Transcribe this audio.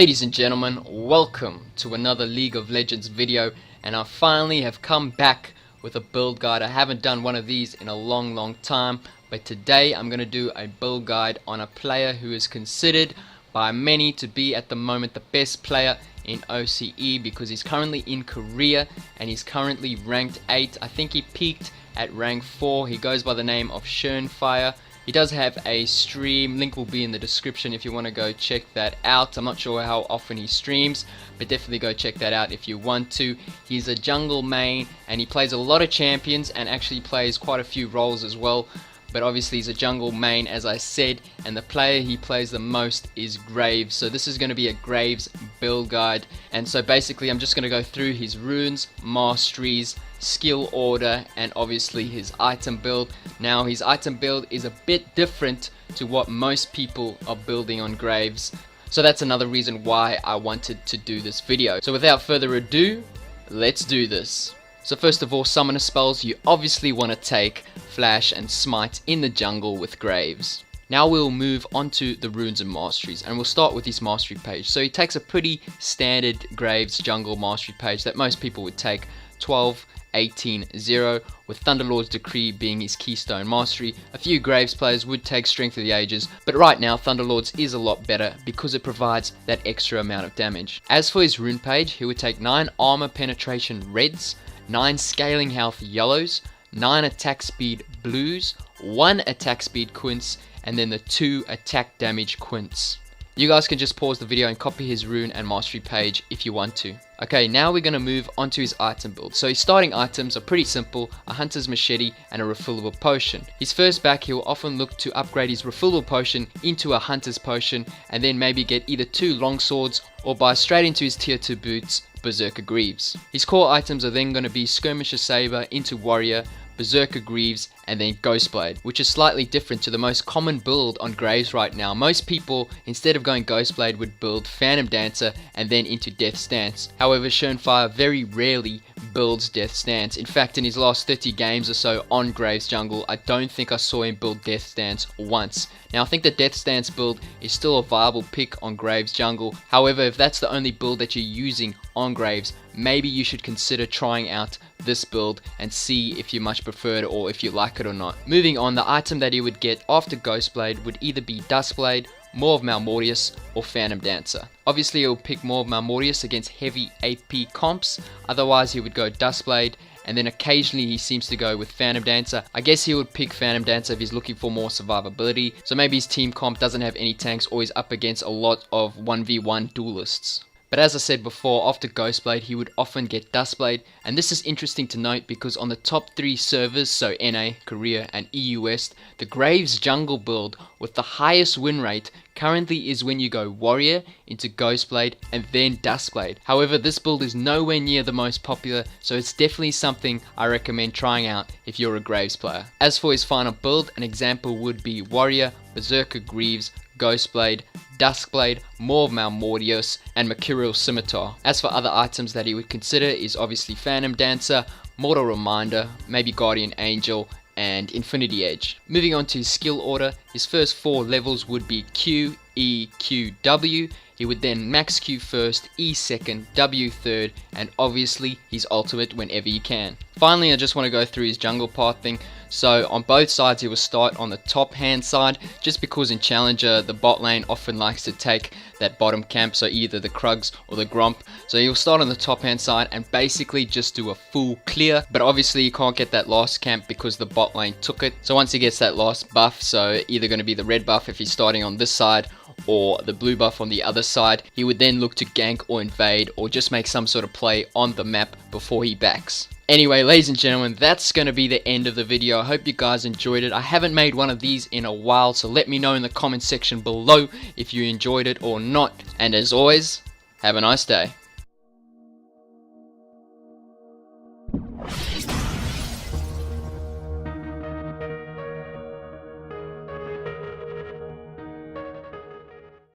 Ladies and gentlemen, welcome to another League of Legends video, and I finally have come back with a build guide. I haven't done one of these in a long time, but today I'm going to do a build guide on a player who is considered by many to be at the moment the best player in OCE, because he's currently in Korea and he's currently ranked 8. I think he peaked at rank 4. He goes by the name of Shernfire. He does have a stream, link will be in the description if you want to go check that out. I'm not sure how often he streams, but definitely go check that out if you want to. He's a jungle main and he plays a lot of champions and actually plays quite a few roles as well. But obviously he's a jungle main, as I said, and the player he plays the most is Graves. So this is going to be a Graves build guide, and so basically I'm just going to go through his runes, masteries, skill order, and obviously his item build. Now his item build is a bit different to what most people are building on Graves, so that's another reason why I wanted to do this video. So without further ado, let's do this. So first of all, summoner spells, you obviously want to take Flash and Smite in the jungle with Graves. Now we'll move on to the runes and masteries, and we'll start with his mastery page. So he takes a pretty standard Graves jungle mastery page that most people would take, 12, 18, 0, with Thunderlord's Decree being his keystone mastery. A few Graves players would take Strength of the Ages, but right now Thunderlord's is a lot better because it provides that extra amount of damage. As for his rune page, he would take 9 armor penetration reds, 9 scaling health yellows, 9 attack speed blues, 1 attack speed quints, and then the 2 attack damage quints. You guys can just pause the video and copy his rune and mastery page if you want to. Okay, now we're going to move on to his item build. So his starting items are pretty simple: a hunter's machete and a refillable potion. His first back, he will often look to upgrade his refillable potion into a hunter's potion, and then maybe get either 2 long swords or buy straight into his tier 2 boots, Berserker Greaves. His core items are then going to be Skirmisher Saber into Warrior, Berserker Greaves, and then Ghostblade, which is slightly different to the most common build on Graves right now. Most people, instead of going Ghostblade, would build Phantom Dancer and then into Death's Dance. However, Shernfire very rarely builds Death's Dance. In fact, in his last 30 games or so on Graves jungle, I don't think I saw him build Death's Dance once. Now I think the Death's Dance build is still a viable pick on Graves jungle. However, if that's the only build that you're using on Graves, maybe you should consider trying out this build and see if you much prefer it or if you like it or not. Moving on, the item that he would get after Ghostblade would either be Duskblade, more of Malmortius, or Phantom Dancer. Obviously he'll pick more of Malmortius against heavy AP comps, otherwise he would go Duskblade, and then occasionally he seems to go with Phantom Dancer. I guess he would pick Phantom Dancer if he's looking for more survivability, so maybe his team comp doesn't have any tanks or he's up against a lot of 1v1 duelists. But as I said before, after Ghostblade he would often get Duskblade, and this is interesting to note because on the top 3 servers, so NA, Korea and EU West, the Graves jungle build with the highest win rate currently is when you go Warrior into Ghostblade and then Duskblade. However, this build is nowhere near the most popular, so it's definitely something I recommend trying out if you're a Graves player. As for his final build, an example would be Warrior, Berserker Greaves, Ghostblade, Duskblade, more of Malmortius, and Mercurial Scimitar. As for other items that he would consider is obviously Phantom Dancer, Mortal Reminder, maybe Guardian Angel, and Infinity Edge. Moving on to his skill order, his first 4 levels would be Q, E, Q, W. He would then max Q first, E second, W third, and obviously his ultimate whenever you can. Finally, I just want to go through his jungle path thing. So on both sides he will start on the top hand side, just because in Challenger the bot lane often likes to take that bottom camp, so either the Krugs or the Gromp. So he'll start on the top hand side and basically just do a full clear, but obviously you can't get that last camp because the bot lane took it. So once he gets that last buff, so either going to be the red buff if he's starting on this side or the blue buff on the other side, he would then look to gank or invade or just make some sort of play on the map before he backs. Anyway, ladies and gentlemen, that's going to be the end of the video. I hope you guys enjoyed it. I haven't made one of these in a while, so let me know in the comment section below if you enjoyed it or not. And as always, have a nice day.